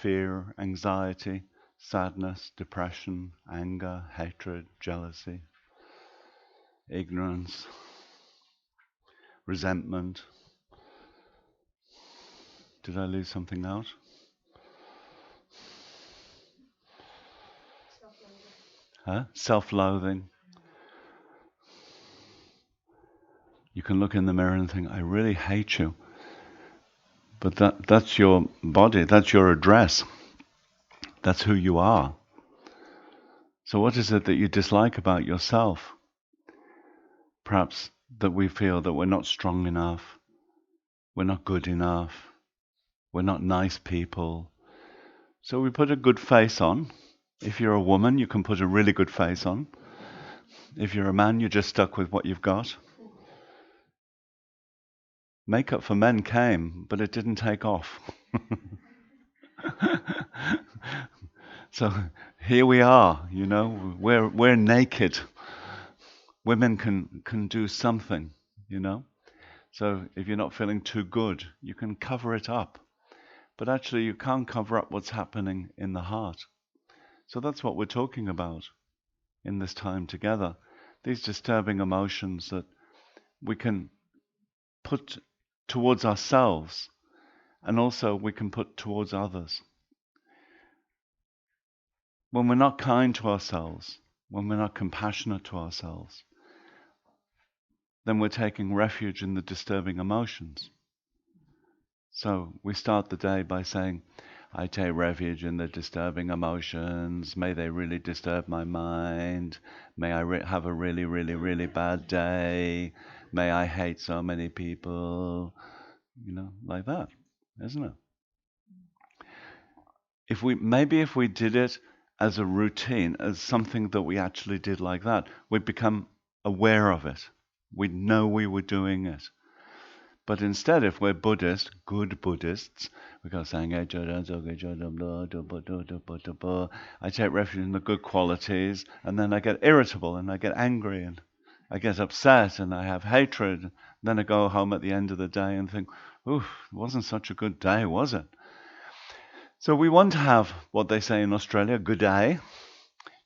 fear, anxiety, sadness, depression, anger, hatred, jealousy, ignorance, resentment. Did I leave something out? Huh? Self-loathing. You can look in the mirror and think, I really hate you. But that's your body, that's your address. That's who you are. So what is it that you dislike about yourself? Perhaps that we feel that we're not strong enough, we're not good enough, we're not nice people. So we put a good face on. If you're a woman, you can put a really good face on. If you're a man, you're just stuck with what you've got. Makeup for men came, but it didn't take off. So here we are, you know, we're naked. Women can do something, you know. So if you're not feeling too good, you can cover it up. But actually you can't cover up what's happening in the heart. So that's what we're talking about in this time together. These disturbing emotions that we can put towards ourselves and also we can put towards others. When we're not kind to ourselves, when we're not compassionate to ourselves, then we're taking refuge in the disturbing emotions. So we start the day by saying, I take refuge in the disturbing emotions. May they really disturb my mind. May I have a really, really, really bad day. May I hate so many people. You know, like that, isn't it? If we did it as a routine, as something that we actually did like that, we'd become aware of it. We'd know we were doing it. But instead, if we're Buddhist, good Buddhists, we go saying, I take refuge in the good qualities, and then I get irritable, and I get angry, and I get upset, and I have hatred. Then I go home at the end of the day and think, oof, it wasn't such a good day, was it? So we want to have what they say in Australia, good day.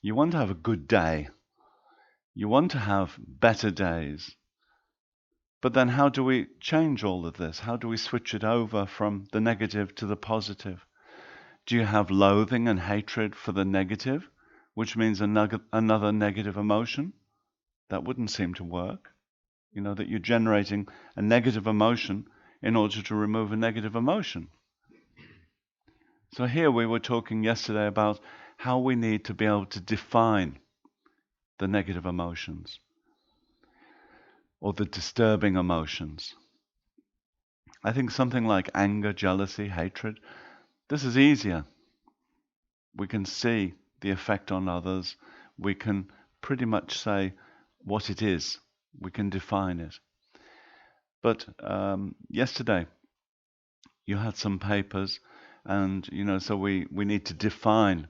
You want to have a good day. You want to have better days. But then how do we change all of this? How do we switch it over from the negative to the positive? Do you have loathing and hatred for the negative, which means another negative emotion? That wouldn't seem to work. You know, that you're generating a negative emotion in order to remove a negative emotion. So here we were talking yesterday about how we need to be able to define the negative emotions or the disturbing emotions. I think something like anger, jealousy, hatred, this is easier. We can see the effect on others. We can pretty much say what it is. We can define it. But yesterday you had some papers and, you know, so we need to define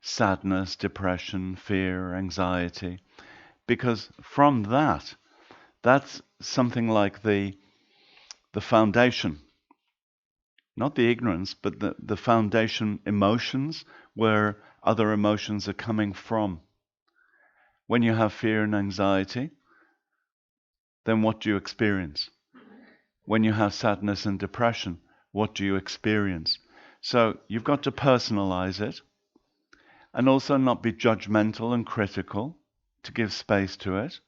sadness, depression, fear, anxiety, because from that's something like the foundation, not the ignorance, but the foundation emotions where other emotions are coming from. When you have fear and anxiety, then what do you experience? When you have sadness and depression, what do you experience? So you've got to personalize it and also not be judgmental and critical, to give space to it,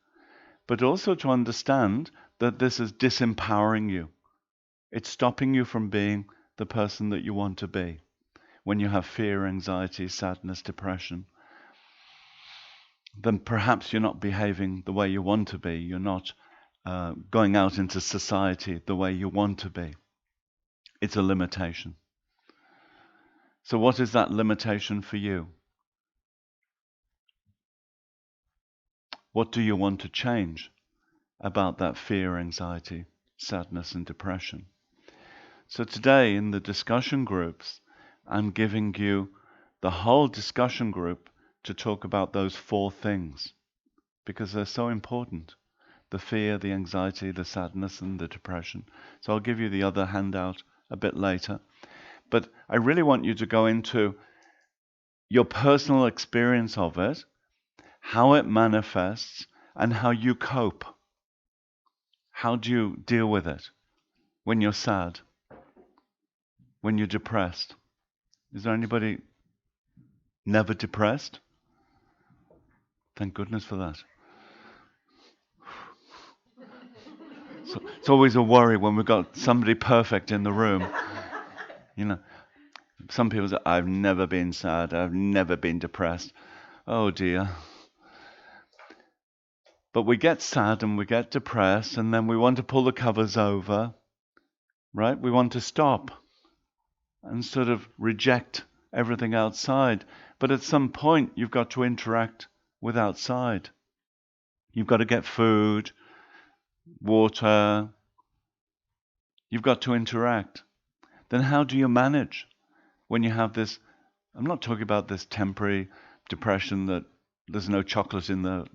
but also to understand that this is disempowering you. It's stopping you from being the person that you want to be when you have fear, anxiety, sadness, depression. Then perhaps you're not behaving the way you want to be. You're not going out into society the way you want to be. It's a limitation. So what is that limitation for you? What do you want to change about that fear, anxiety, sadness, and depression? So today in the discussion groups, I'm giving you the whole discussion group to talk about those 4 things because they're so important. The fear, the anxiety, the sadness, and the depression. So I'll give you the other handout a bit later. But I really want you to go into your personal experience of it, how it manifests, and how you cope. How do you deal with it when you're sad, when you're depressed? Is there anybody never depressed? Thank goodness for that. So it's always a worry when we've got somebody perfect in the room. You know, some people say, I've never been sad, I've never been depressed. Oh dear. But we get sad and we get depressed, and then we want to pull the covers over, right? We want to stop and sort of reject everything outside. But at some point, you've got to interact with outside. You've got to get food, water. You've got to interact. Then how do you manage when you have this? I'm not talking about this temporary depression that there's no chocolate in the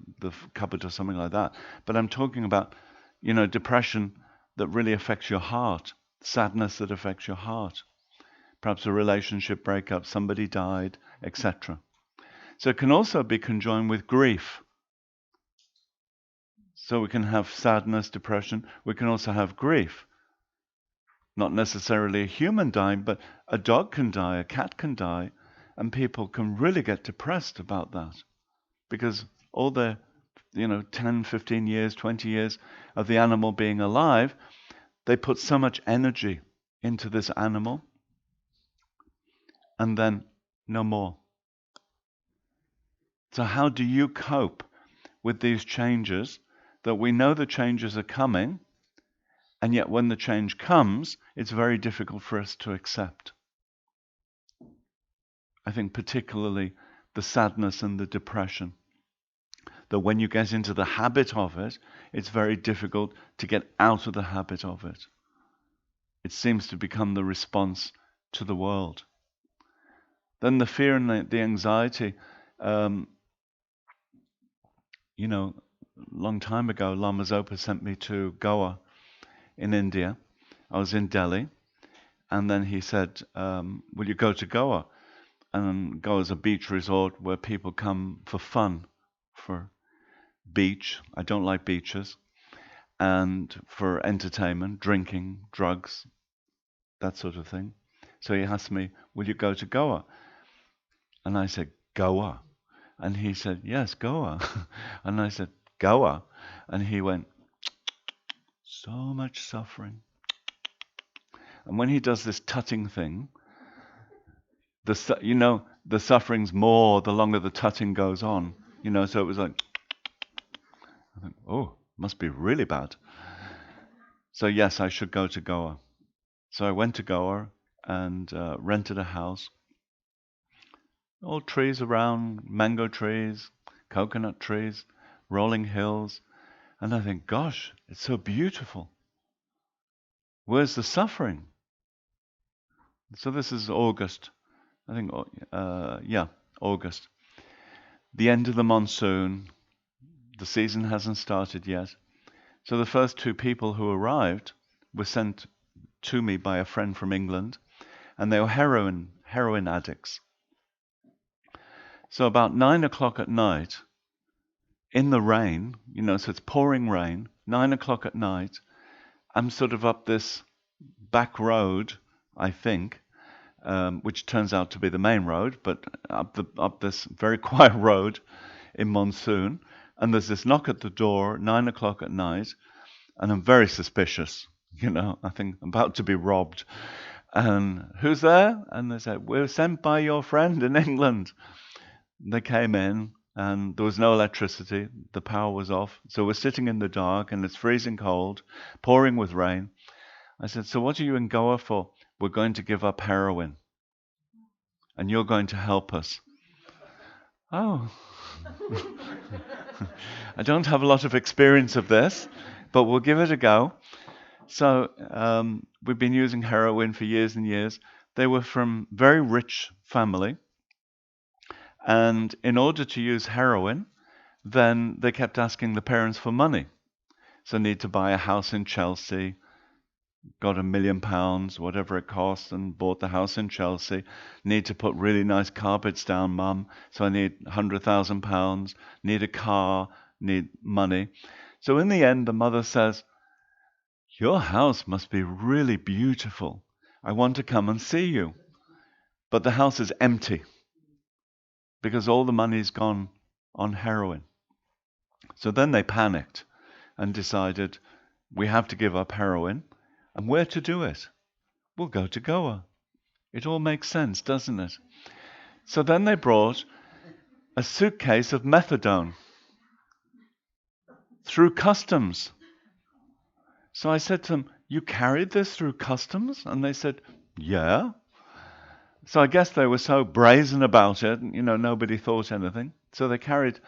cupboard or something like that. But I'm talking about, depression that really affects your heart, sadness that affects your heart. Perhaps a relationship breakup, somebody died, etc. So it can also be conjoined with grief. So we can have sadness, depression. We can also have grief. Not necessarily a human dying, but a dog can die, a cat can die, and people can really get depressed about that. Because all the 10, 15 years, 20 years of the animal being alive, they put so much energy into this animal, and then no more. So how do you cope with these changes that we know the changes are coming, and yet when the change comes, it's very difficult for us to accept? I think particularly the sadness and the depression. That when you get into the habit of it, it's very difficult to get out of the habit of it. It seems to become the response to the world. Then the fear and the anxiety. Long time ago, Lama Zopa sent me to Goa in India. I was in Delhi, and then he said, will you go to Goa? And Goa is a beach resort where people come for fun, for beach. I don't like beaches. And for entertainment, drinking, drugs, that sort of thing. So he asked me, will you go to Goa? And I said, Goa? And he said, yes, Goa. And I said, Goa? And he went, so much suffering. And when he does this tutting thing, the suffering's more the longer the tutting goes on. So it was like, I think, oh, must be really bad. So yes, I should go to Goa. So I went to Goa and rented a house. All trees around, mango trees, coconut trees, rolling hills. And I think, gosh, it's so beautiful. Where's the suffering? So this is August. I think, August. The end of the monsoon. The season hasn't started yet. So the first two people who arrived were sent to me by a friend from England, and they were heroin addicts. So about 9 o'clock at night, in the rain, so it's pouring rain, 9 o'clock at night, I'm sort of up this back road, I think, which turns out to be the main road, but up this very quiet road in monsoon, and there's this knock at the door, 9 o'clock at night, and I'm very suspicious, I think I'm about to be robbed. And who's there? And they said, we're sent by your friend in England. They came in, and there was no electricity, the power was off, so we're sitting in the dark, and it's freezing cold, pouring with rain. I said, so what are you in Goa for? We're going to give up heroin, and you're going to help us. Oh. I don't have a lot of experience of this, but we'll give it a go. So we've been using heroin for years and years. They were from very rich family, and in order to use heroin, then they kept asking the parents for money. So need to buy a house in Chelsea, got £1 million, whatever it costs, and bought the house in Chelsea. Need to put really nice carpets down, Mum. So I need £100,000. Need a car. Need money. So in the end, the mother says, "Your house must be really beautiful. I want to come and see you." But the house is empty because all the money's gone on heroin. So then they panicked and decided, we have to give up heroin. And where to do it? We'll go to Goa. It all makes sense, doesn't it? So then they brought a suitcase of methadone through customs. So I said to them, "You carried this through customs?" And they said, "Yeah." So I guess they were so brazen about it, nobody thought anything. So they carried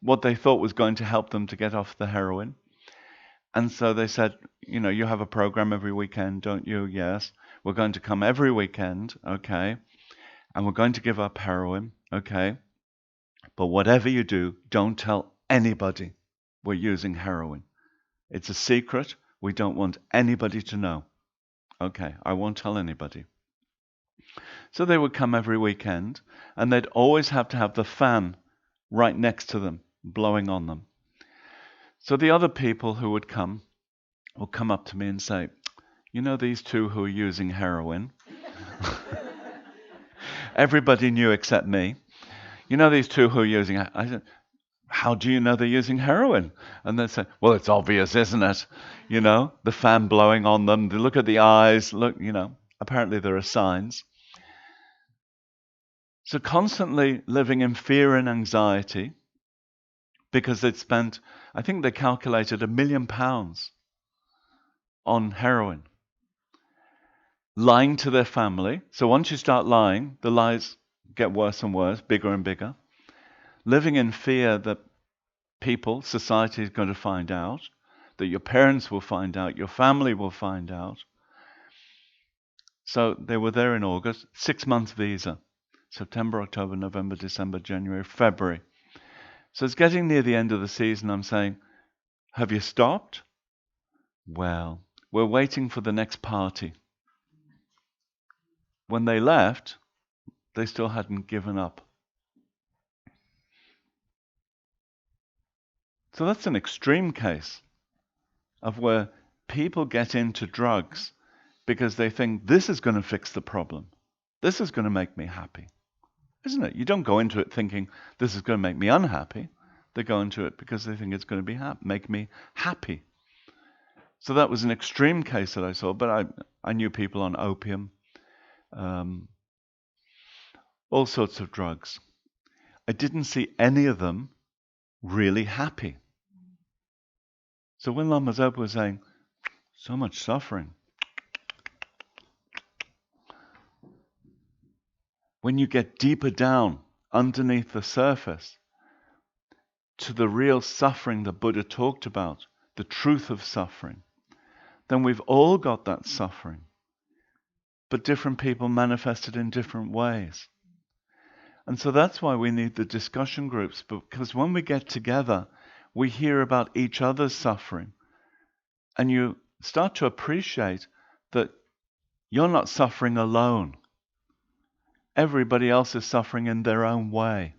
what they thought was going to help them to get off the heroin. And so they said, "You have a program every weekend, don't you?" "Yes." "We're going to come every weekend." "Okay." "And we're going to give up heroin." "Okay. But whatever you do, don't tell anybody we're using heroin. It's a secret. We don't want anybody to know." "Okay, I won't tell anybody." So they would come every weekend, and they'd always have to have the fan right next to them, blowing on them. So the other people who would come up to me and say, "These two who are using heroin?" Everybody knew except me. "These two who are using it?" I said, "How do you know they're using heroin?" And they'd say, "Well, it's obvious, isn't it? The fan blowing on them, they look at the eyes, apparently there are signs." So constantly living in fear and anxiety because they'd spent, I think they calculated £1 million on heroin. Lying to their family. So once you start lying, the lies get worse and worse, bigger and bigger. Living in fear that society is going to find out, that your parents will find out, your family will find out. So they were there in August, 6 months visa. September, October, November, December, January, February. So it's getting near the end of the season. I'm saying, "Have you stopped?" "Well, we're waiting for the next party." When they left, they still hadn't given up. So that's an extreme case of where people get into drugs because they think this is going to fix the problem. This is going to make me happy. Isn't it? You don't go into it thinking this is going to make me unhappy. They go into it because they think it's going to be make me happy. So that was an extreme case that I saw, but I knew people on opium, all sorts of drugs. I didn't see any of them really happy. So when Lama Zopa was saying, so much suffering, when you get deeper down underneath the surface to the real suffering the Buddha talked about, the truth of suffering, then we've all got that suffering. But different people manifest it in different ways. And so that's why we need the discussion groups, because when we get together, we hear about each other's suffering. And you start to appreciate that you're not suffering alone. Everybody else is suffering in their own way.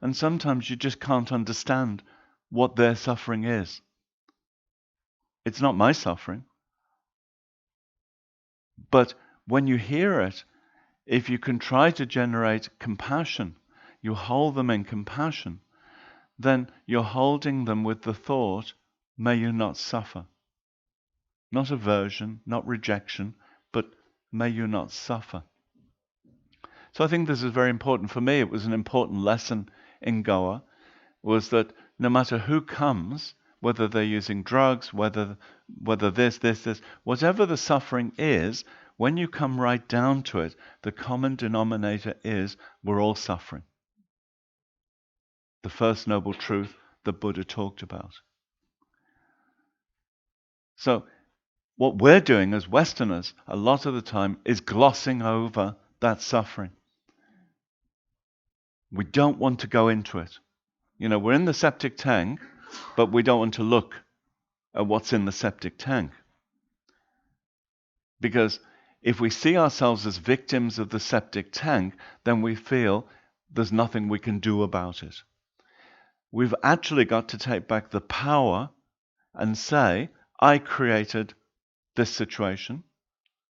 And sometimes you just can't understand what their suffering is. It's not my suffering. But when you hear it, if you can try to generate compassion, you hold them in compassion, then you're holding them with the thought, may you not suffer. Not aversion, not rejection, but may you not suffer. So I think this is very important. For me, it was an important lesson in Goa, was that no matter who comes, whether they're using drugs, whether this, whatever the suffering is, when you come right down to it, the common denominator is we're all suffering. The first noble truth the Buddha talked about. So what we're doing as Westerners a lot of the time is glossing over that suffering. We don't want to go into it. We're in the septic tank, but we don't want to look at what's in the septic tank. Because if we see ourselves as victims of the septic tank, then we feel there's nothing we can do about it. We've actually got to take back the power and say, I created this situation,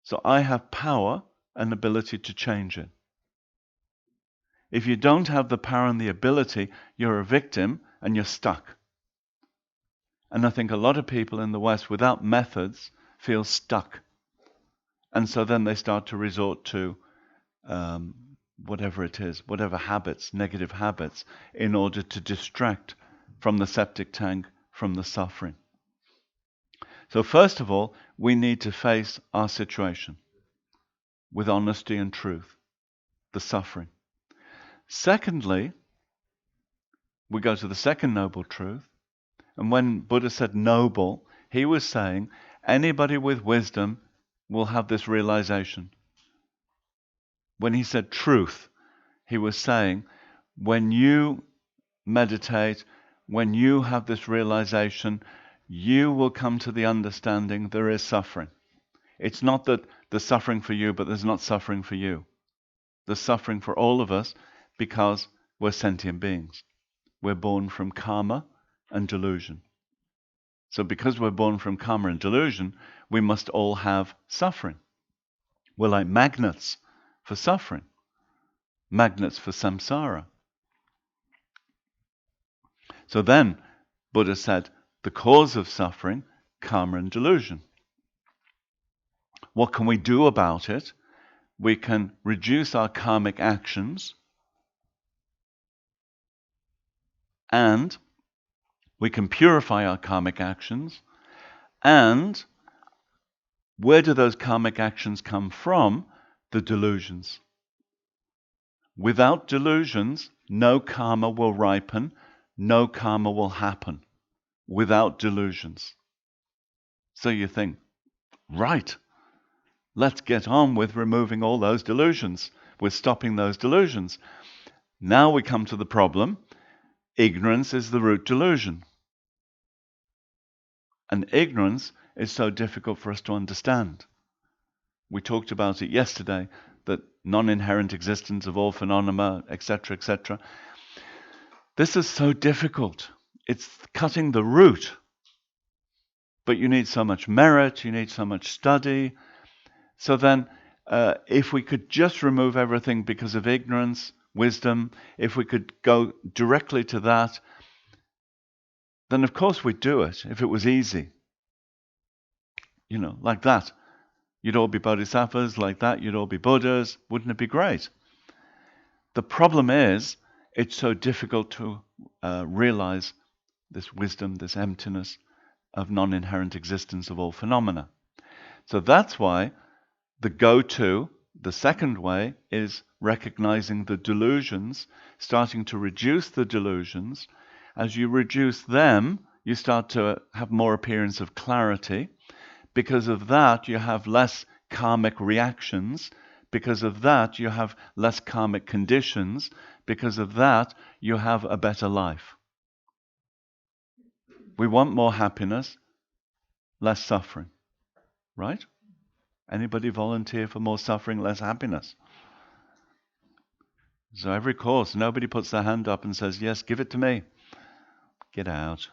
so I have power and ability to change it. If you don't have the power and the ability, you're a victim and you're stuck. And I think a lot of people in the West without methods feel stuck. And so then they start to resort to whatever it is, whatever habits, negative habits, in order to distract from the septic tank, from the suffering. So first of all, we need to face our situation with honesty and truth, the suffering. Secondly, we go to the second noble truth. And when Buddha said noble, he was saying anybody with wisdom will have this realization. When he said truth, he was saying when you meditate, when you have this realization, you will come to the understanding there is suffering. It's not that there's suffering for you, but there's not suffering for you. There's suffering for all of us because we're sentient beings. We're born from karma and delusion. So because we're born from karma and delusion, we must all have suffering. We're like magnets for suffering, magnets for samsara. So then Buddha said the cause of suffering, karma and delusion. What can we do about it? We can reduce our karmic actions and we can purify our karmic actions. And where do those karmic actions come from? The delusions. Without delusions, no karma will ripen, no karma will happen. Without delusions. So you think, right, let's get on with removing all those delusions, with stopping those delusions. Now we come to the problem. Ignorance is the root delusion. And ignorance is so difficult for us to understand. We talked about it yesterday, that non-inherent existence of all phenomena, etc., etc. This is so difficult. It's cutting the root. But you need so much merit, you need so much study. So then, if we could just remove everything because of ignorance, wisdom, if we could go directly to that, then of course we'd do it if it was easy. You know, like that. You'd all be bodhisattvas, like that, you'd all be Buddhas. Wouldn't it be great? The problem is, it's so difficult to realize this wisdom, this emptiness of non-inherent existence of all phenomena. So that's why the go-to, the second way, is recognizing the delusions, starting to reduce the delusions. As you reduce them, you start to have more appearance of clarity. Because of that, you have less karmic reactions. Because of that, you have less karmic conditions. Because of that, you have a better life. We want more happiness, less suffering, right? Anybody volunteer for more suffering, less happiness? So every course, nobody puts their hand up and says, yes, give it to me. Get out.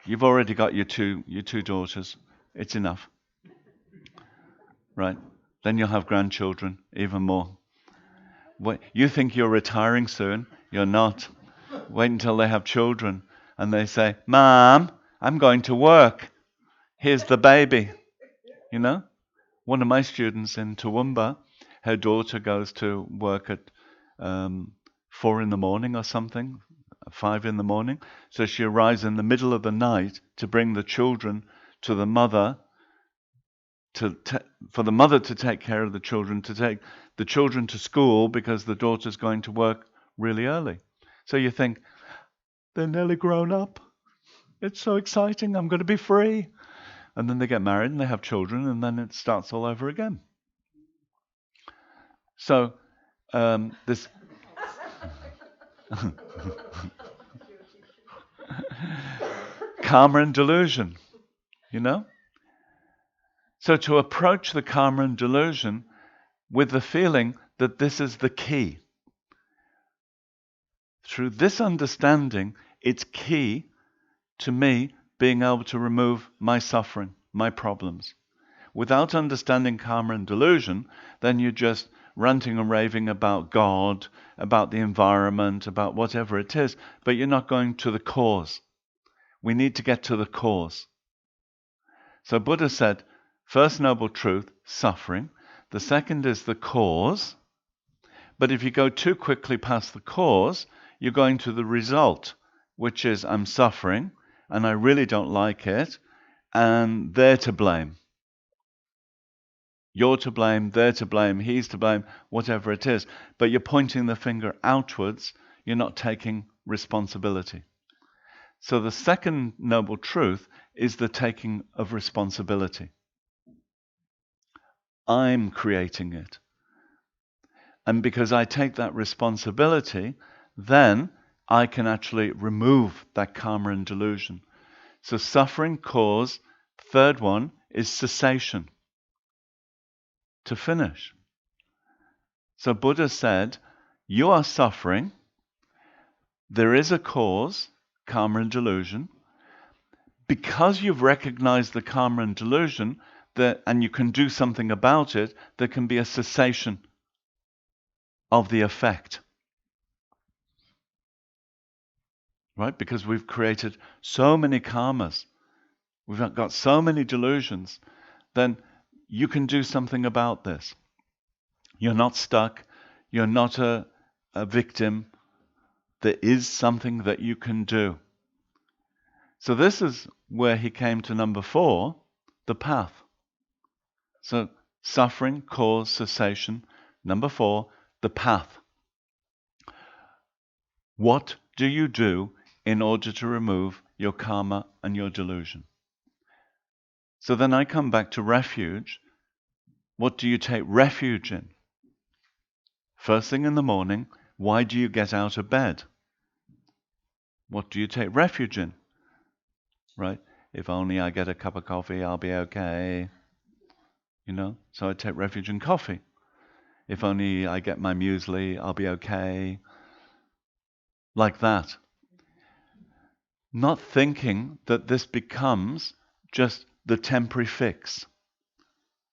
You've already got your two daughters. It's enough. Right? Then you'll have grandchildren, even more. You think you're retiring soon. You're not. Wait until they have children and they say, Mom, I'm going to work. Here's the baby. You know? One of my students in Toowoomba, her daughter goes to work at 4 in the morning or something, 5 in the morning. So she arrives in the middle of the night to bring the children to the mother, for the mother to take care of the children, to take the children to school because the daughter's going to work really early. So you think, they're nearly grown up. It's so exciting. I'm going to be free. And then they get married and they have children and then it starts all over again. So this karma and delusion, you know? So to approach the karma and delusion with the feeling that this is the key. Through this understanding, it's key to me being able to remove my suffering, my problems. Without understanding karma and delusion, then you're just ranting and raving about God, about the environment, about whatever it is, but you're not going to the cause. We need to get to the cause. So Buddha said, first noble truth, suffering. The second is the cause. But if you go too quickly past the cause, you're going to the result, which is I'm suffering, and I really don't like it, and they're to blame. You're to blame, they're to blame, he's to blame, whatever it is. But you're pointing the finger outwards, you're not taking responsibility. So the second noble truth is the taking of responsibility. I'm creating it. And because I take that responsibility, then I can actually remove that karma and delusion. So suffering, cause. Third one is cessation. To finish. So Buddha said, you are suffering. There is a cause, karma and delusion. Because you've recognized the karma and delusion, and you can do something about it, there can be a cessation of the effect. Right? Because we've created so many karmas, we've got so many delusions, then you can do something about this. You're not stuck, you're not a victim. There is something that you can do. So this is where he came to number 4, the path. So suffering, cause, cessation. Number 4, the path. What do you do in order to remove your karma and your delusion? So then I come back to refuge. What do you take refuge in? First thing in the morning, why do you get out of bed? What do you take refuge in? Right? If only I get a cup of coffee, I'll be okay. So I take refuge in coffee. If only I get my muesli, I'll be okay. Like that. Not thinking that this becomes just the temporary fix.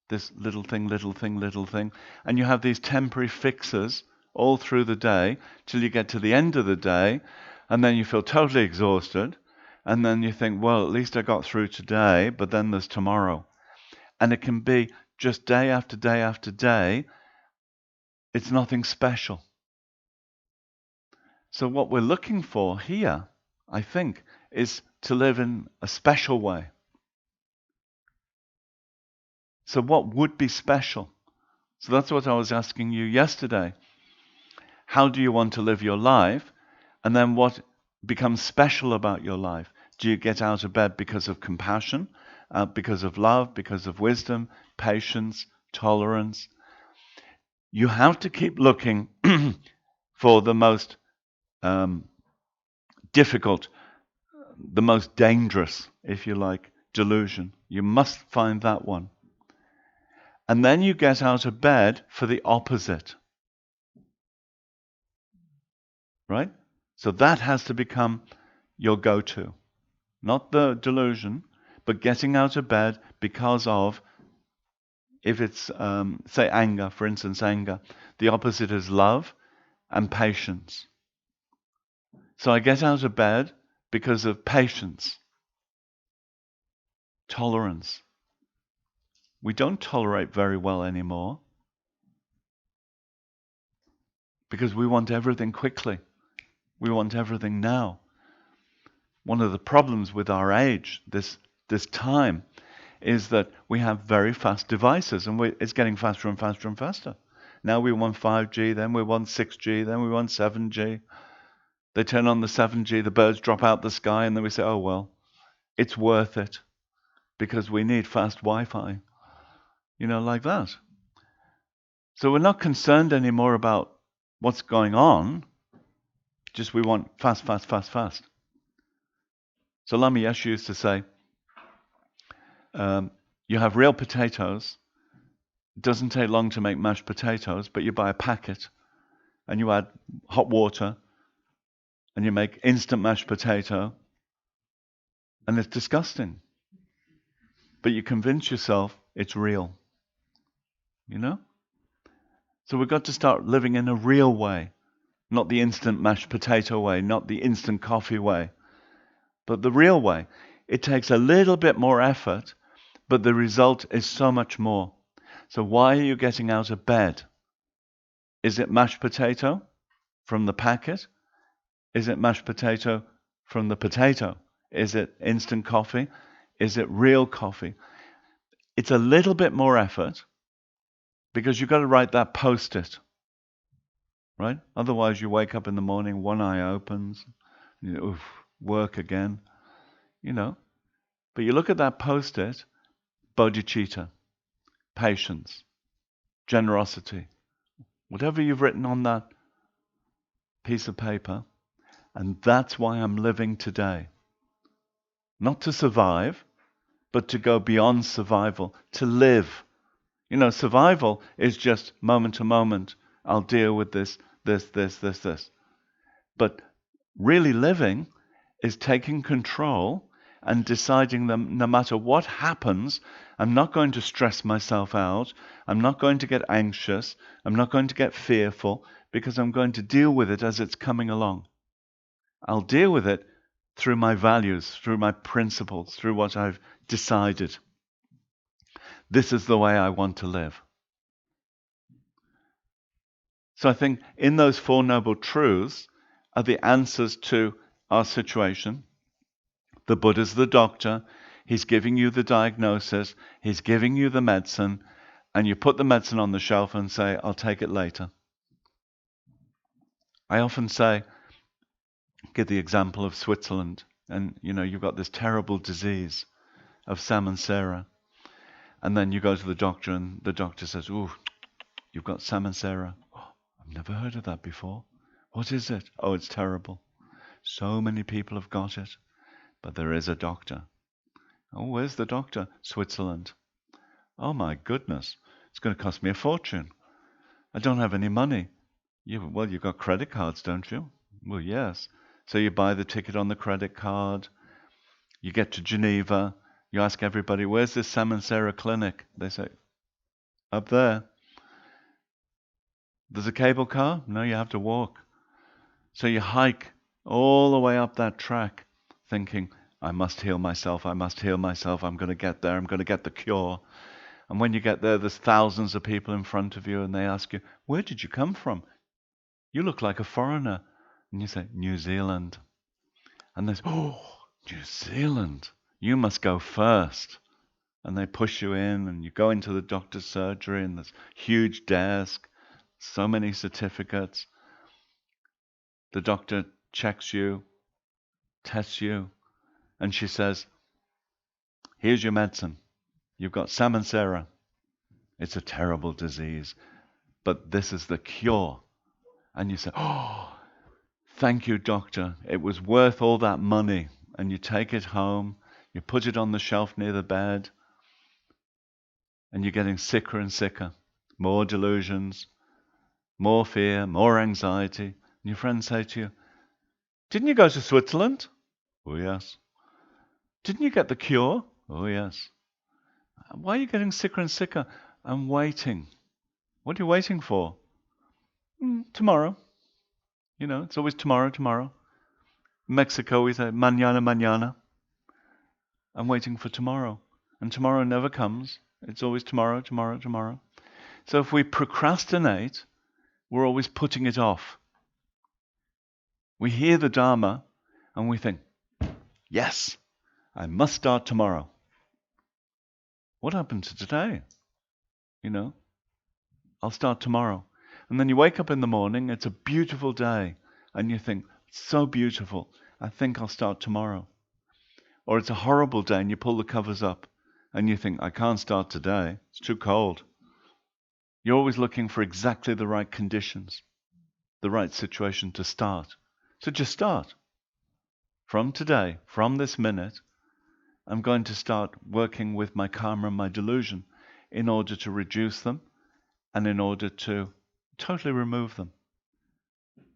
This little thing, little thing, little thing. And you have these temporary fixes all through the day till you get to the end of the day, and then you feel totally exhausted, and then you think, well, at least I got through today, but then there's tomorrow. And it can be just day after day after day. It's nothing special. So what we're looking for here, I think, is to live in a special way. So what would be special? So that's what I was asking you yesterday. How do you want to live your life? And then what becomes special about your life? Do you get out of bed because of compassion, because of love, because of wisdom, patience, tolerance? You have to keep looking for the most difficult, the most dangerous, if you like, delusion. You must find that one. And then you get out of bed for the opposite. Right? So that has to become your go-to. Not the delusion, but getting out of bed because of, if it's, say, anger, for instance, anger. The opposite is love and patience. So I get out of bed because of patience, tolerance. We don't tolerate very well anymore because we want everything quickly. We want everything now. One of the problems with our age, this time, is that we have very fast devices, and it's getting faster and faster and faster. Now we want 5G, then we want 6G, then we want 7G. They turn on the 7G, the birds drop out the sky, and then we say, oh well, it's worth it because we need fast Wi-Fi. Like that. So we're not concerned anymore about what's going on, just we want fast, fast, fast, fast. So Lama Yeshe used to say, You have real potatoes. It doesn't take long to make mashed potatoes, but you buy a packet and you add hot water and you make instant mashed potato, and it's disgusting. But you convince yourself it's real. You know? So we've got to start living in a real way, not the instant mashed potato way, not the instant coffee way, but the real way. It takes a little bit more effort, but the result is so much more. So why are you getting out of bed? Is it mashed potato from the packet? Is it mashed potato from the potato? Is it instant coffee? Is it real coffee? It's a little bit more effort because you've got to write that post-it, right? Otherwise you wake up in the morning, one eye opens, oof, work again, you know. But you look at that post-it, bodhicitta, patience, generosity, whatever you've written on that piece of paper, and that's why I'm living today. Not to survive, but to go beyond survival, to live. You know, survival is just moment to moment. I'll deal with this. But really living is taking control and deciding that no matter what happens, I'm not going to stress myself out. I'm not going to get anxious. I'm not going to get fearful, because I'm going to deal with it as it's coming along. I'll deal with it through my values, through my principles, through what I've decided. This is the way I want to live. So I think in those Four Noble Truths are the answers to our situation. The Buddha's the doctor. He's giving you the diagnosis. He's giving you the medicine. And you put the medicine on the shelf and say, I'll take it later. I often say, give the example of Switzerland. And, you know, you've got this terrible disease of salmon Sarah. And then you go to the doctor and the doctor says, ooh, you've got salmon Sarah. Oh, I've never heard of that before. What is it? Oh, it's terrible. So many people have got it. But there is a doctor. Oh, where's the doctor? Switzerland. Oh my goodness. It's going to cost me a fortune. I don't have any money. Well, you've got credit cards, don't you? Well, yes. So you buy the ticket on the credit card. You get to Geneva. You ask everybody, where's this Salmon Sarah clinic? They say, up there. There's a cable car? No, you have to walk. So you hike all the way up that track, thinking, I must heal myself, I'm going to get there, I'm going to get the cure. And when you get there, there's thousands of people in front of you, and they ask you, where did you come from? You look like a foreigner. And you say, New Zealand. And they say, oh, New Zealand, you must go first. And they push you in, and you go into the doctor's surgery, and there's a huge desk, so many certificates. The doctor checks you, tests you, and she says, here's your medicine. You've got salmon Sarah. It's a terrible disease, but this is the cure. And you say, oh, thank you, doctor. It was worth all that money. And you take it home, you put it on the shelf near the bed, and you're getting sicker and sicker. More delusions, more fear, more anxiety. And your friends say to you, didn't you go to Switzerland? Oh, yes. Didn't you get the cure? Oh, yes. Why are you getting sicker and sicker? I'm waiting. What are you waiting for? Tomorrow. You know, it's always tomorrow, tomorrow. In Mexico, we say, mañana, mañana. I'm waiting for tomorrow. And tomorrow never comes. It's always tomorrow, tomorrow, tomorrow. So if we procrastinate, we're always putting it off. We hear the Dharma and we think, yes, I must start tomorrow. What happened to today? You know, I'll start tomorrow. And then you wake up in the morning, it's a beautiful day, and you think, so beautiful, I think I'll start tomorrow. Or it's a horrible day and you pull the covers up and you think, I can't start today, it's too cold. You're always looking for exactly the right conditions, the right situation to start. So just start. From today, from this minute, I'm going to start working with my karma and my delusion in order to reduce them and in order to totally remove them,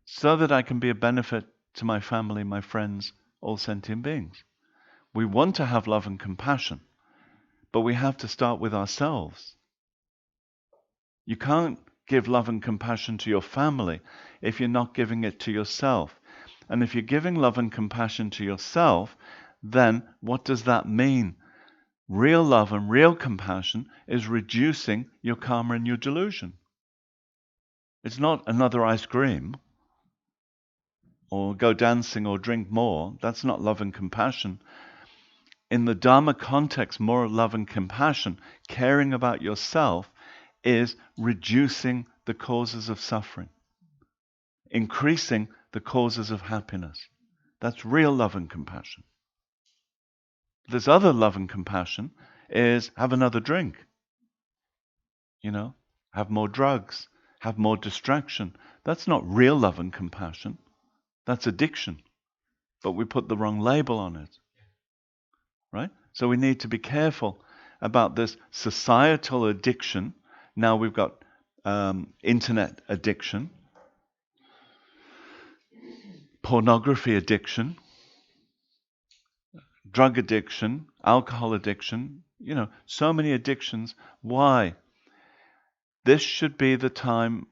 so that I can be a benefit to my family, my friends, all sentient beings. We want to have love and compassion, but we have to start with ourselves. You can't give love and compassion to your family if you're not giving it to yourself. And if you're giving love and compassion to yourself, then what does that mean? Real love and real compassion is reducing your karma and your delusion. It's not another ice cream or go dancing or drink more. That's not love and compassion. In the Dharma context, more love and compassion, caring about yourself, is reducing the causes of suffering, increasing the causes of happiness. That's real love and compassion. This other love and compassion is have another drink, have more drugs, have more distraction. That's not real love and compassion. That's addiction. But we put the wrong label on it, right? So we need to be careful about this societal addiction. Now we've got internet addiction, pornography addiction, drug addiction, alcohol addiction, so many addictions. Why? This should be the time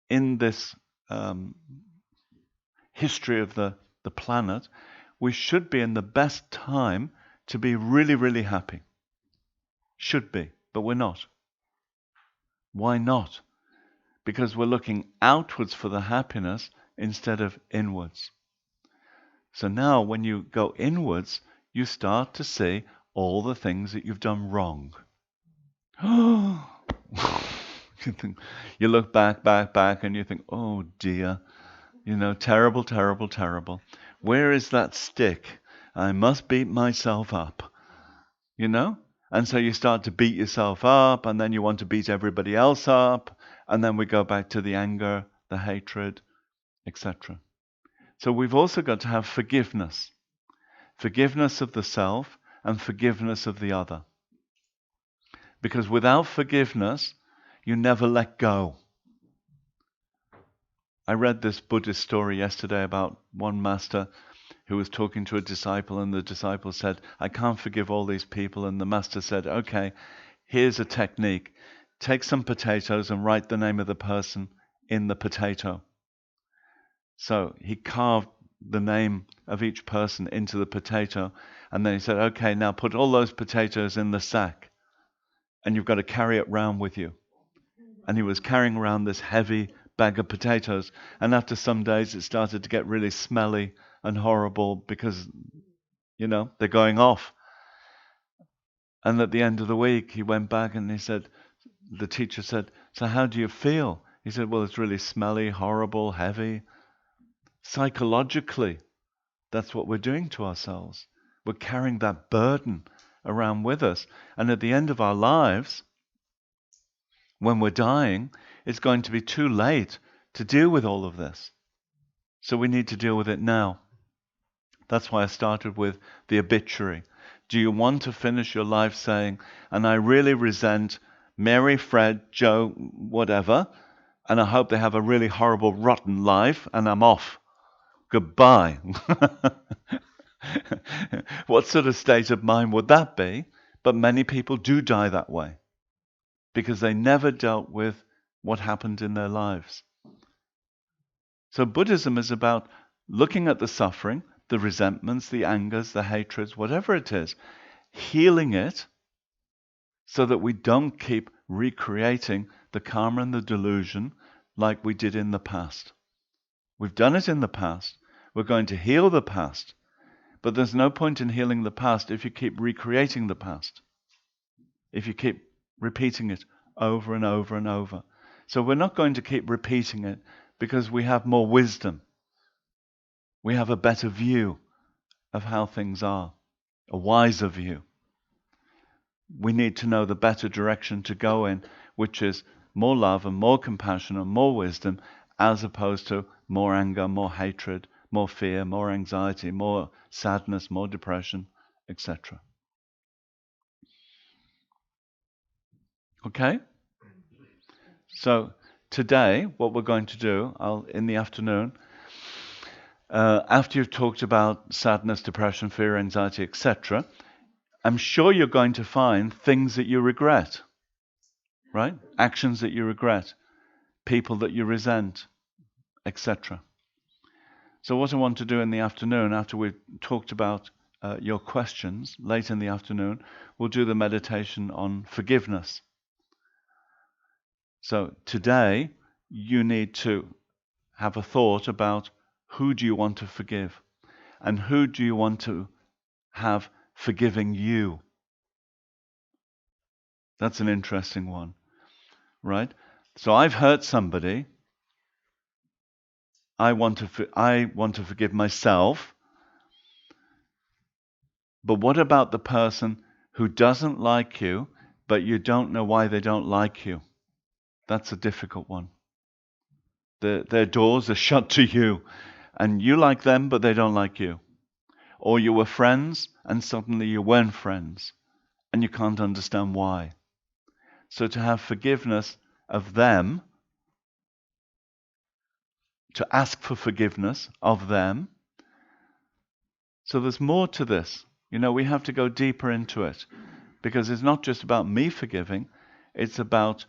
in this history of the planet, we should be in the best time to be really, really happy. Should be, but we're not. Why not? Because we're looking outwards for the happiness instead of inwards. So now when you go inwards, you start to see all the things that you've done wrong. You look back, and you think, oh dear, terrible, terrible, terrible. Where is that stick? I must beat myself up, And so you start to beat yourself up, and then you want to beat everybody else up, and then we go back to the anger, the hatred, etc. So we've also got to have forgiveness. Forgiveness of the self and forgiveness of the other. Because without forgiveness, you never let go. I read this Buddhist story yesterday about one master who was talking to a disciple, and the disciple said, I can't forgive all these people. And the master said, okay, here's a technique. Take some potatoes and write the name of the person in the potato. So he carved the name of each person into the potato, and then he said, okay, now put all those potatoes in the sack, and you've got to carry it round with you. And he was carrying around this heavy bag of potatoes, and after some days it started to get really smelly and horrible because, they're going off. And at the end of the week, he went back and the teacher said, so how do you feel? He said, well, it's really smelly, horrible, heavy. Psychologically, that's what we're doing to ourselves. We're carrying that burden around with us. And at the end of our lives, when we're dying, it's going to be too late to deal with all of this. So we need to deal with it now. That's why I started with the obituary. Do you want to finish your life saying, and I really resent Mary, Fred, Joe, whatever, and I hope they have a really horrible, rotten life, and I'm off. Goodbye. What sort of state of mind would that be? But many people do die that way because they never dealt with what happened in their lives. So Buddhism is about looking at the suffering, the resentments, the angers, the hatreds, whatever it is, healing it so that we don't keep recreating the karma and the delusion like we did in the past. We've done it in the past. We're going to heal the past. But there's no point in healing the past if you keep recreating the past. If you keep repeating it over and over and over. So we're not going to keep repeating it because we have more wisdom. We have a better view of how things are, a wiser view. We need to know the better direction to go in, which is more love and more compassion and more wisdom, as opposed to more anger, more hatred, more fear, more anxiety, more sadness, more depression, etc. Okay? So today, what we're going to do, in the afternoon, after you've talked about sadness, depression, fear, anxiety, etc., I'm sure you're going to find things that you regret, right? Actions that you regret, people that you resent, etc. So what I want to do in the afternoon, after we've talked about your questions, late in the afternoon, we'll do the meditation on forgiveness. So today, you need to have a thought about who do you want to forgive, and who do you want to have forgiving you. That's an interesting one, right? So I've hurt somebody. I want to forgive myself. But what about the person who doesn't like you, but you don't know why they don't like you? That's a difficult one. Their doors are shut to you, and you like them, but they don't like you. Or you were friends, and suddenly you weren't friends, and you can't understand why. So to have forgiveness of them, to ask for forgiveness of them. So there's more to this. We have to go deeper into it, because it's not just about me forgiving, it's about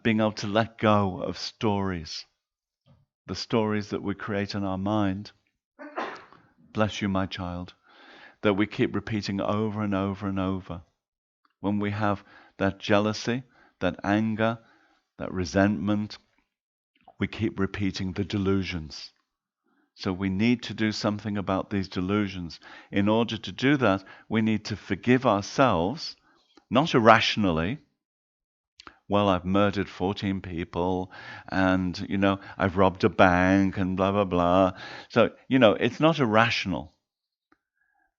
being able to let go of stories, the stories that we create in our mind. Bless you, my child, that we keep repeating over and over and over. When we have that jealousy, that anger, that resentment, we keep repeating the delusions. So we need to do something about these delusions. In order to do that, we need to forgive ourselves, not irrationally. Well, I've murdered 14 people, and, I've robbed a bank, and blah, blah, blah. So, it's not irrational.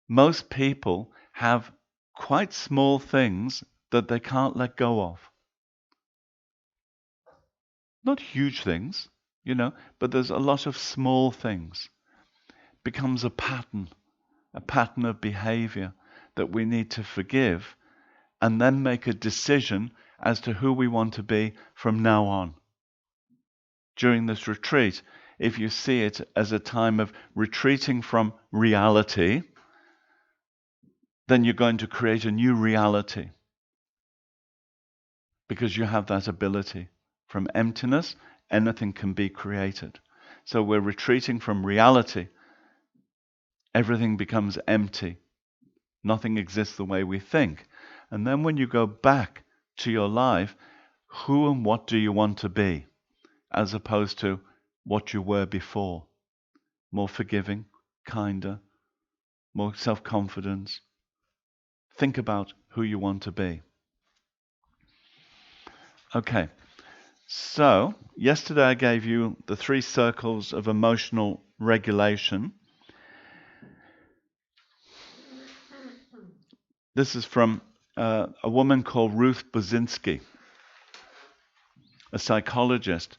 Most people have quite small things that they can't let go of. Not huge things, but there's a lot of small things. Becomes a pattern of behavior that we need to forgive, and then make a decision as to who we want to be from now on. During this retreat, if you see it as a time of retreating from reality, then you're going to create a new reality, because you have that ability. From emptiness, anything can be created. So we're retreating from reality. Everything becomes empty. Nothing exists the way we think. And then when you go back to your life, who and what do you want to be, as opposed to what you were before? More forgiving, kinder, more self-confidence. Think about who you want to be. Okay, so yesterday I gave you the 3 circles of emotional regulation. This is from a woman called Ruth Buzinski, a psychologist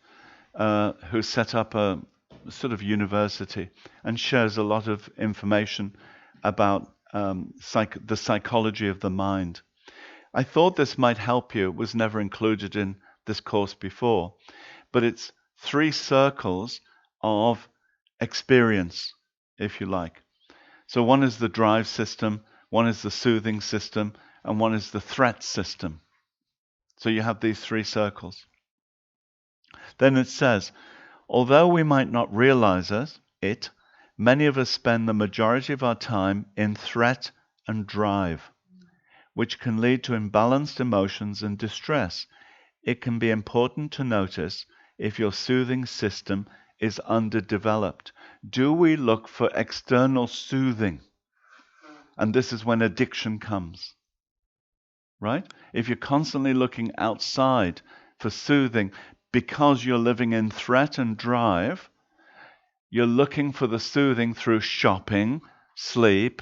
who set up a sort of university and shares a lot of information about the psychology of the mind. I thought this might help you. It was never included in this course before, but it's 3 circles of experience, if you like. So one is the drive system, one is the soothing system, and one is the threat system. So you have these 3 circles. Then it says, although we might not realize it, many of us spend the majority of our time in threat and drive, which can lead to imbalanced emotions and distress. It can be important to notice if your soothing system is underdeveloped. Do we look for external soothing? And this is when addiction comes, right? If you're constantly looking outside for soothing because you're living in threat and drive, you're looking for the soothing through shopping, sleep,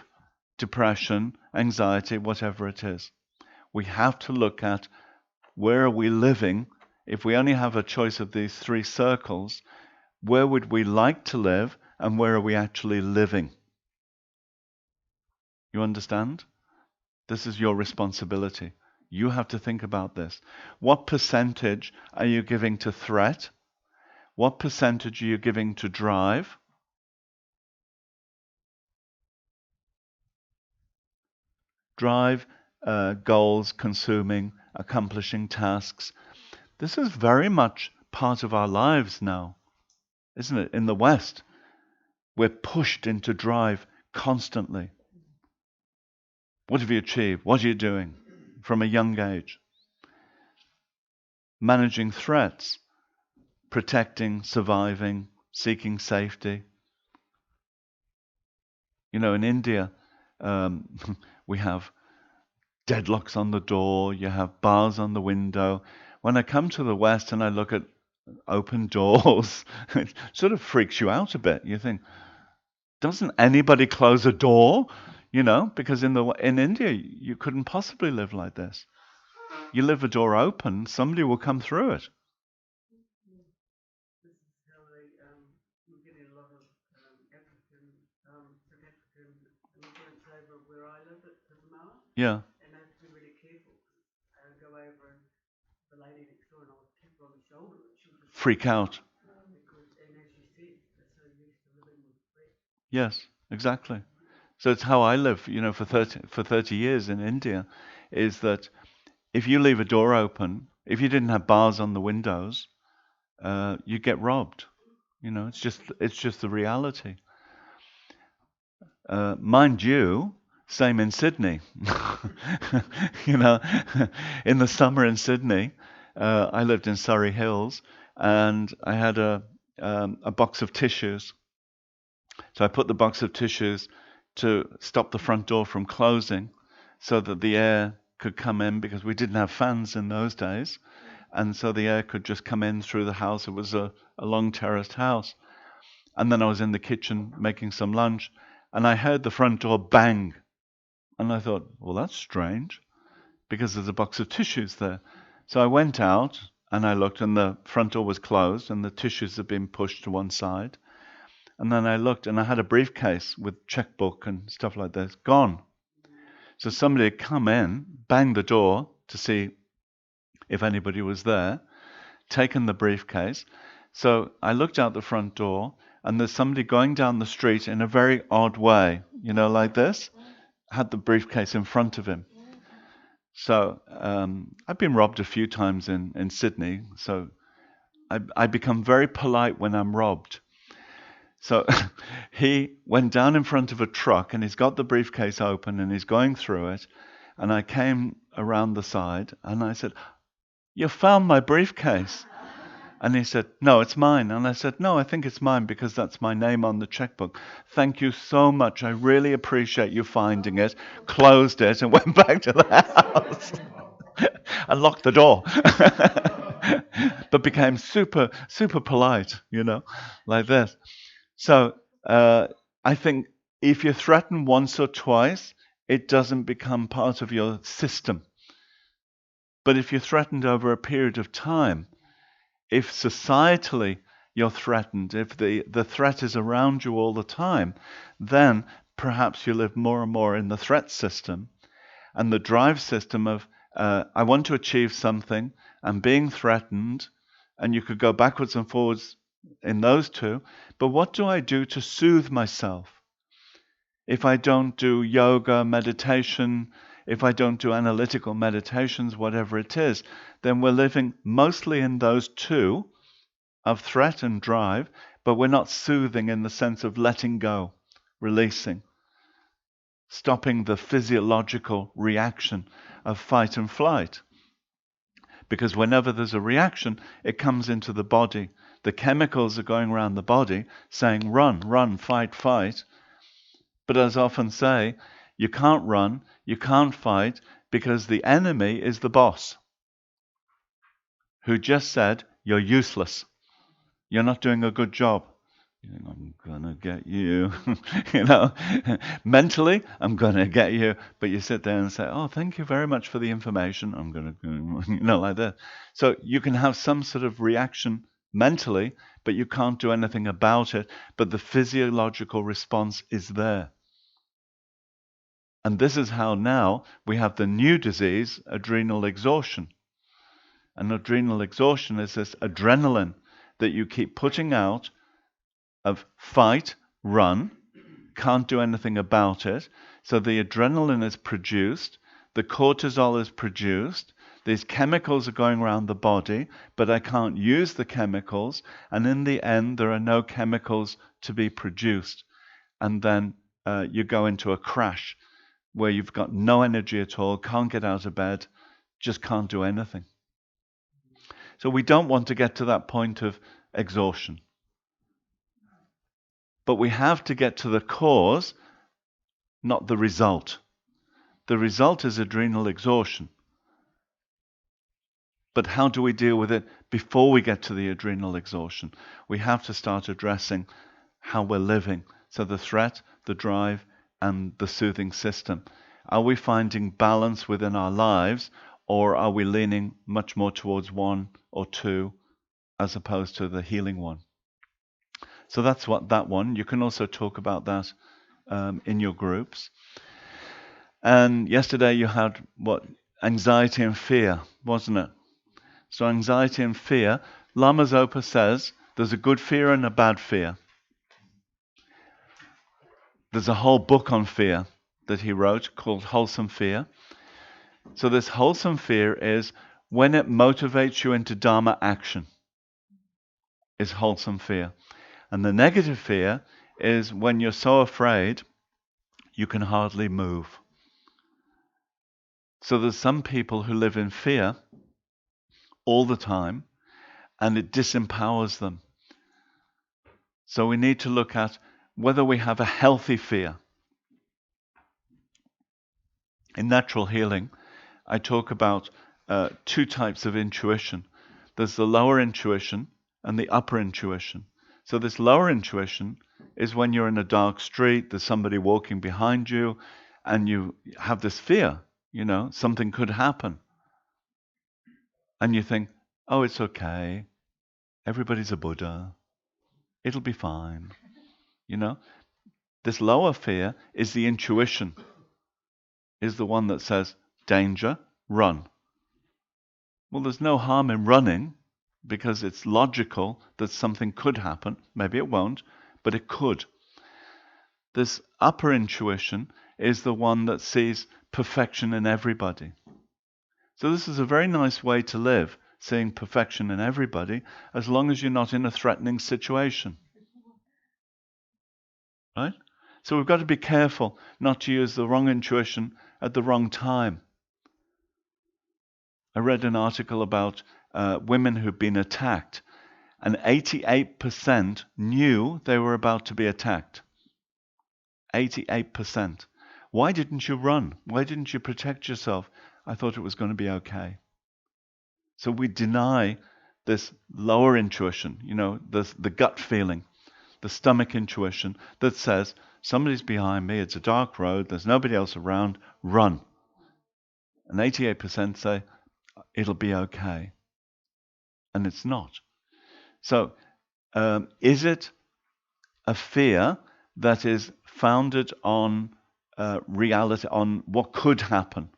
depression, anxiety, whatever it is. We have to look at where are we living. If we only have a choice of these 3 circles, where would we like to live, and where are we actually living? You understand? This is your responsibility. You have to think about this. What percentage are you giving to threat? What percentage are you giving to drive? Drive, goals, consuming, accomplishing tasks. This is very much part of our lives now, isn't it? In the West, we're pushed into drive constantly. What have you achieved? What are you doing from a young age? Managing threats, protecting, surviving, seeking safety. You know, in India, um, we have deadlocks on the door, you have bars on the window. When I come to the West and I look at open doors, it sort of freaks you out a bit. You think, doesn't anybody close a door? You know, because in India you couldn't possibly live like this. You leave a door open, somebody will come through it. Yeah. Freak out. Yes, exactly. So it's how I live, you know, for 30 years in India, is that if you leave a door open, if you didn't have bars on the windows, you get robbed. You know, it's just the reality. Mind you, same in Sydney. You know, in the summer in Sydney, I lived in Surrey Hills, and I had a box of tissues. So I put the box of tissues to stop the front door from closing, so that the air could come in, because we didn't have fans in those days, and so the air could just come in through the house. It was a long terraced house. And then I was in the kitchen making some lunch, and I heard the front door bang. And I thought, well, that's strange, because there's a box of tissues there. So I went out and I looked, and the front door was closed, and the tissues had been pushed to one side. And then I looked, and I had a briefcase with checkbook and stuff like this, gone. So somebody had come in, banged the door to see if anybody was there, taken the briefcase. So I looked out the front door, and there's somebody going down the street in a very odd way, you know, like this, had the briefcase in front of him. So I've been robbed a few times in Sydney, so I become very polite when I'm robbed. So he went down in front of a truck, and he's got the briefcase open and he's going through it. And I came around the side and I said, "You found my briefcase?" And he said, "No, it's mine." And I said, "No, I think it's mine because that's my name on the checkbook. Thank you so much. I really appreciate you finding it." Closed it and went back to the house. And locked the door. But became super, super polite, you know, like this. So I think if you're threatened once or twice, it doesn't become part of your system. But if you're threatened over a period of time, if societally you're threatened, if the threat is around you all the time, then perhaps you live more and more in the threat system and the drive system of, I want to achieve something, I'm being threatened, and you could go backwards and forwards in those two. But what do I do to soothe myself? If I don't do yoga, meditation, if I don't do analytical meditations, whatever it is, then we're living mostly in those two of threat and drive, but we're not soothing in the sense of letting go, releasing, stopping the physiological reaction of fight and flight. Because whenever there's a reaction, it comes into the body. The chemicals are going around the body saying, run, run, fight, fight. But as I often say, you can't run, you can't fight, because the enemy is the boss, who just said, you're useless. You're not doing a good job. You think, I'm gonna get you. You know, mentally, I'm gonna get you. But you sit there and say, oh, thank you very much for the information. I'm gonna, you know, like that. So you can have some sort of reaction mentally, but you can't do anything about it. But the physiological response is there. And this is how now we have the new disease, adrenal exhaustion. And adrenal exhaustion is this adrenaline that you keep putting out of fight, run, can't do anything about it. So the adrenaline is produced, the cortisol is produced, these chemicals are going around the body, but I can't use the chemicals, and in the end, there are no chemicals to be produced. And then you go into a crash where you've got no energy at all, can't get out of bed, just can't do anything. So we don't want to get to that point of exhaustion. But we have to get to the cause, not the result. The result is adrenal exhaustion. But how do we deal with it before we get to the adrenal exhaustion? We have to start addressing how we're living. So the threat, the drive, and the soothing system. Are we finding balance within our lives, or are we leaning much more towards one or two as opposed to the healing one? So that's what that one. You can also talk about that in your groups. And yesterday you had what? Anxiety and fear, wasn't it? So anxiety and fear, Lama Zopa says there's a good fear and a bad fear. There's a whole book on fear that he wrote called Wholesome Fear. So this wholesome fear is when it motivates you into Dharma action, is wholesome fear. And the negative fear is when you're so afraid you can hardly move. So there's some people who live in fear all the time, and it disempowers them. So we need to look at whether we have a healthy fear. In natural healing, I talk about two types of intuition. There's the lower intuition and the upper intuition. So this lower intuition is when you're in a dark street, there's somebody walking behind you, and you have this fear, something could happen. And you think, oh, it's okay. Everybody's a Buddha. It'll be fine. This lower fear is the intuition, is the one that says, danger, run. Well, there's no harm in running because it's logical that something could happen. Maybe it won't, but it could. This upper intuition is the one that sees perfection in everybody. So this is a very nice way to live, seeing perfection in everybody, as long as you're not in a threatening situation. Right? So we've got to be careful not to use the wrong intuition at the wrong time. I read an article about women who've been attacked, and 88% knew they were about to be attacked. 88%. Why didn't you run? Why didn't you protect yourself? I thought it was going to be okay. So we deny this lower intuition, the gut feeling, the stomach intuition that says, somebody's behind me, it's a dark road, there's nobody else around, run. And 88% say, it'll be okay. And it's not. So, is it a fear that is founded on reality, on what could happen?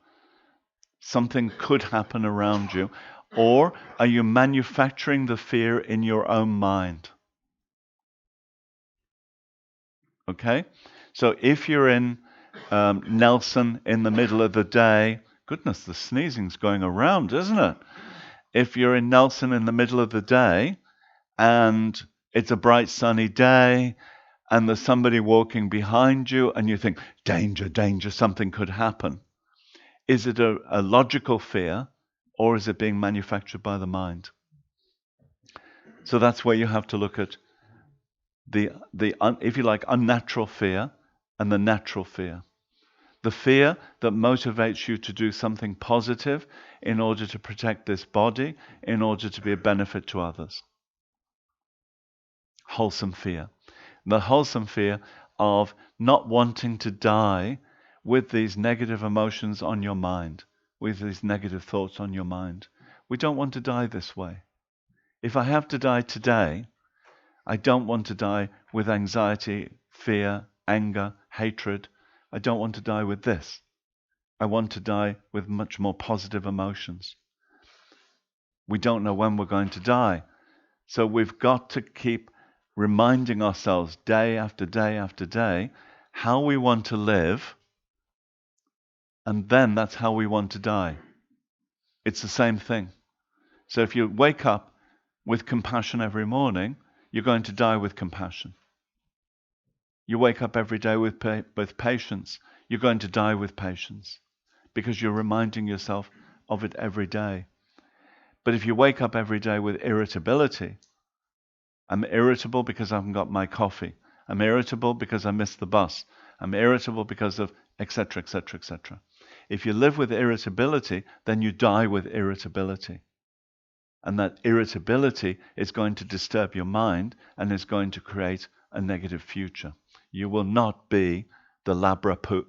Something could happen around you. Or are you manufacturing the fear in your own mind? Okay? So if you're in Nelson in the middle of the day, goodness, the sneezing's going around, isn't it? If you're in Nelson in the middle of the day and it's a bright sunny day and there's somebody walking behind you and you think, danger, danger, something could happen. Is it a logical fear, or is it being manufactured by the mind? So that's where you have to look at the if you like, unnatural fear and the natural fear. The fear that motivates you to do something positive in order to protect this body, in order to be a benefit to others. Wholesome fear. The wholesome fear of not wanting to die with these negative emotions on your mind, with these negative thoughts on your mind. We don't want to die this way. If I have to die today, I don't want to die with anxiety, fear, anger, hatred, I don't want to die with this. I want to die with much more positive emotions. We don't know when we're going to die. So we've got to keep reminding ourselves day after day after day how we want to live, and then that's how we want to die. It's the same thing. So if you wake up with compassion every morning, you're going to die with compassion. You wake up every day with patience, you're going to die with patience, because you're reminding yourself of it every day. But if you wake up every day with irritability, I'm irritable because I haven't got my coffee. I'm irritable because I missed the bus. I'm irritable because of etc., etc., etc. If you live with irritability, then you die with irritability. And that irritability is going to disturb your mind and is going to create a negative future. You will not be the Labradoodle?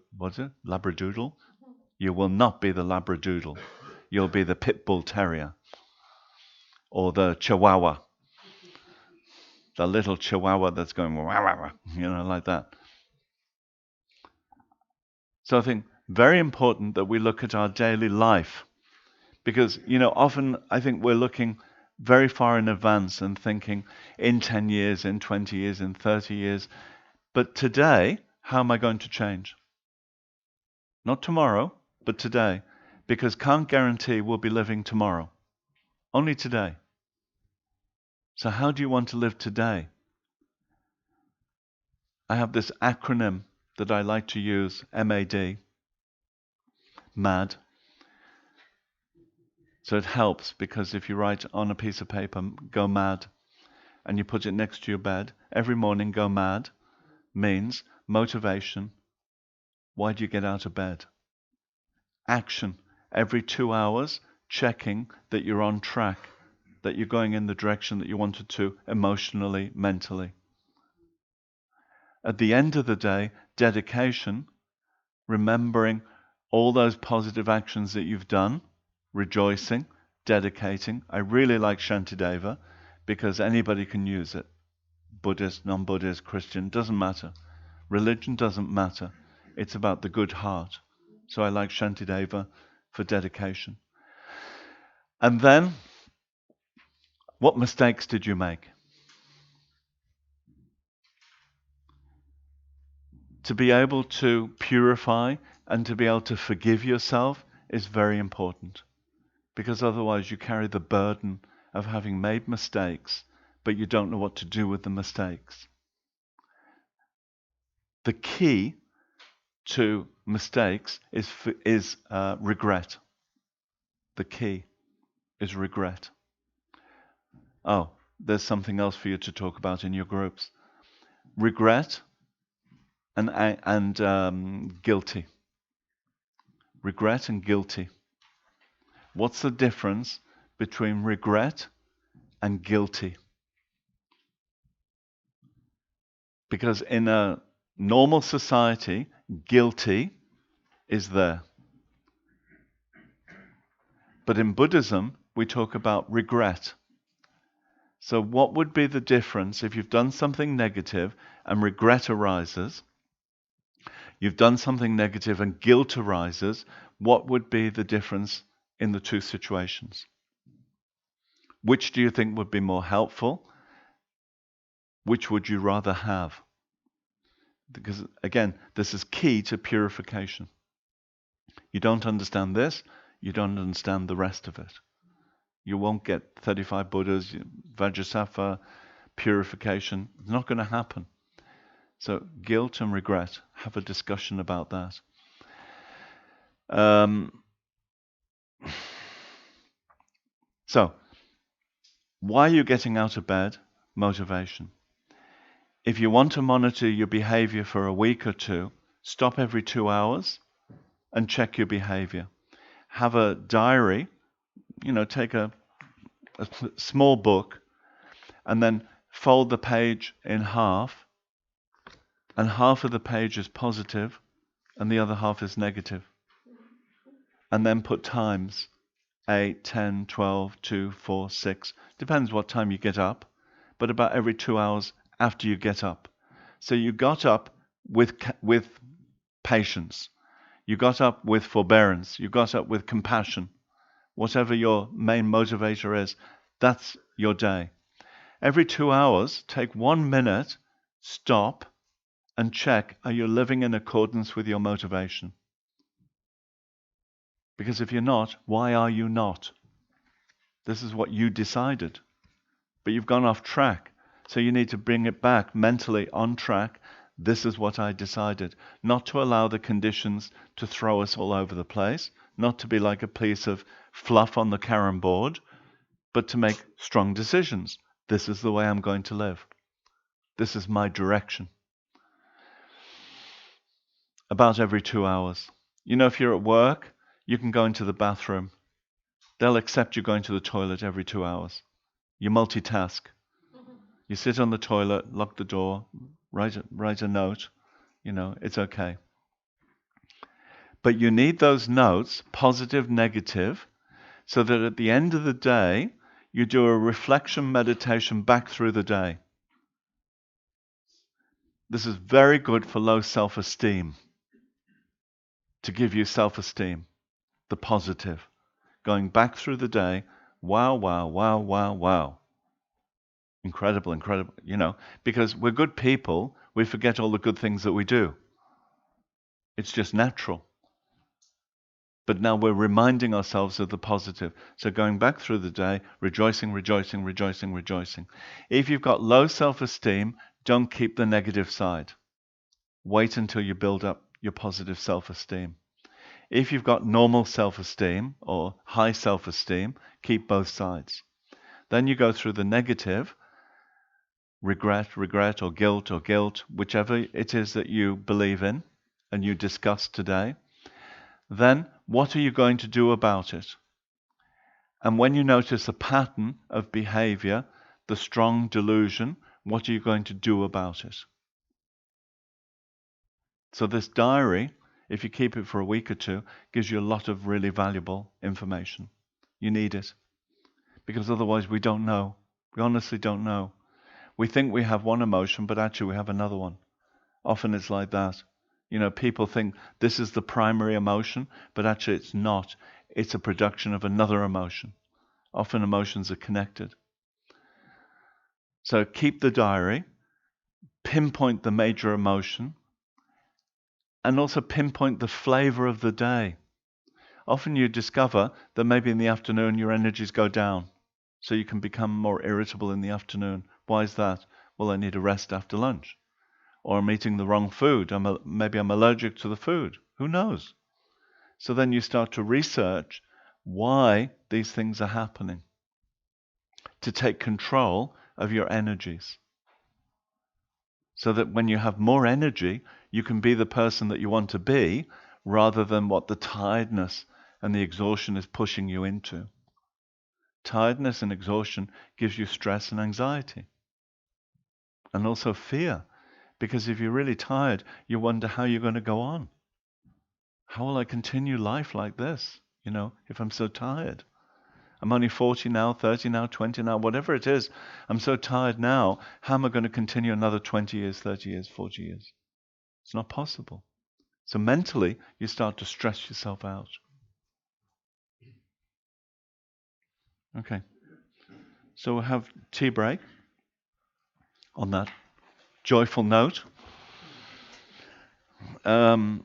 You will not be the Labradoodle. You'll be the Pit Bull Terrier or the Chihuahua. The little Chihuahua that's going, wah, wah, wah, like that. So I think very important that we look at our daily life, because, often I think we're looking very far in advance and thinking in 10 years, in 20 years, in 30 years. But today, how am I going to change? Not tomorrow, but today. Because can't guarantee we'll be living tomorrow. Only today. So how do you want to live today? I have this acronym that I like to use, MAD, MAD. So it helps, because if you write on a piece of paper, go mad, and you put it next to your bed, every morning go mad means motivation. Why do you get out of bed? Action. Every 2 hours, checking that you're on track, that you're going in the direction that you wanted to emotionally, mentally. At the end of the day, dedication, remembering all those positive actions that you've done, rejoicing, dedicating. I really like Shantideva because anybody can use it. Buddhist, non-Buddhist, Christian, doesn't matter. Religion doesn't matter. It's about the good heart. So I like Shantideva for dedication. And then, what mistakes did you make? To be able to purify and to be able to forgive yourself is very important, because otherwise you carry the burden of having made mistakes, but you don't know what to do with the mistakes. The key to mistakes is regret. The key is regret. Oh, there's something else for you to talk about in your groups. Regret and guilty. Regret and guilty. What's the difference between regret and guilty? Because in a normal society, guilty is there. But in Buddhism, we talk about regret. So what would be the difference if you've done something negative and regret arises? You've done something negative and guilt arises. What would be the difference in the two situations? Which do you think would be more helpful? Which would you rather have? Because again, this is key to purification. You don't understand this, you don't understand the rest of it. You won't get 35 Buddhas, Vajrasattva, purification. It's not going to happen. So guilt and regret, have a discussion about that. So, why are you getting out of bed? Motivation. If you want to monitor your behavior for a week or two, stop every 2 hours and check your behavior. Have a diary, take a small book and then fold the page in half, and half of the page is positive and the other half is negative. And then put times, 8, 10, 12, 2, 4, 6, depends what time you get up, but about every 2 hours after you get up. So you got up with patience. You got up with forbearance. You got up with compassion. Whatever your main motivator is, that's your day. Every 2 hours, take 1 minute, stop, and check, are you living in accordance with your motivation? Because if you're not, why are you not? This is what you decided. But you've gone off track. So you need to bring it back mentally on track. This is what I decided. Not to allow the conditions to throw us all over the place. Not to be like a piece of fluff on the carom board. But to make strong decisions. This is the way I'm going to live. This is my direction. About every 2 hours. You know, if you're at work, you can go into the bathroom. They'll accept you going to the toilet every 2 hours. You multitask. You sit on the toilet, lock the door, write a note. You know, it's okay. But you need those notes, positive, negative, so that at the end of the day, you do a reflection meditation back through the day. This is very good for low self-esteem, to give you self-esteem, the positive. Going back through the day, wow, wow, wow, wow, wow. Incredible, incredible, you know, because we're good people, we forget all the good things that we do. It's just natural. But now we're reminding ourselves of the positive. So going back through the day, rejoicing, rejoicing, rejoicing, rejoicing. If you've got low self-esteem, don't keep the negative side. Wait until you build up your positive self-esteem. If you've got normal self-esteem or high self-esteem, keep both sides. Then you go through the negative, regret, or guilt, whichever it is that you believe in and you discussed today. Then what are you going to do about it? And when you notice a pattern of behavior, the strong delusion, what are you going to do about it? So this diary, if you keep it for a week or two, gives you a lot of really valuable information. You need it. Because otherwise we don't know. We honestly don't know. We think we have one emotion, but actually we have another one. Often it's like that. You know, people think this is the primary emotion, but actually it's not. It's a production of another emotion. Often emotions are connected. So keep the diary, pinpoint the major emotion, and also pinpoint the flavor of the day. Often you discover that maybe in the afternoon your energies go down, so you can become more irritable in the afternoon. Why is that? Well, I need a rest after lunch. Or I'm eating the wrong food. Maybe I'm allergic to the food. Who knows? So then you start to research why these things are happening, to take control of your energies. So that when you have more energy, you can be the person that you want to be, rather than what the tiredness and the exhaustion is pushing you into. Tiredness and exhaustion gives you stress and anxiety. And also fear. Because if you're really tired, you wonder how you're going to go on. How will I continue life like this, you know, if I'm so tired? I'm only 40 now, 30 now, 20 now, whatever it is. I'm so tired now. How am I going to continue another 20 years, 30 years, 40 years? It's not possible. So mentally, you start to stress yourself out. Okay. So we'll have tea break on that joyful note. We're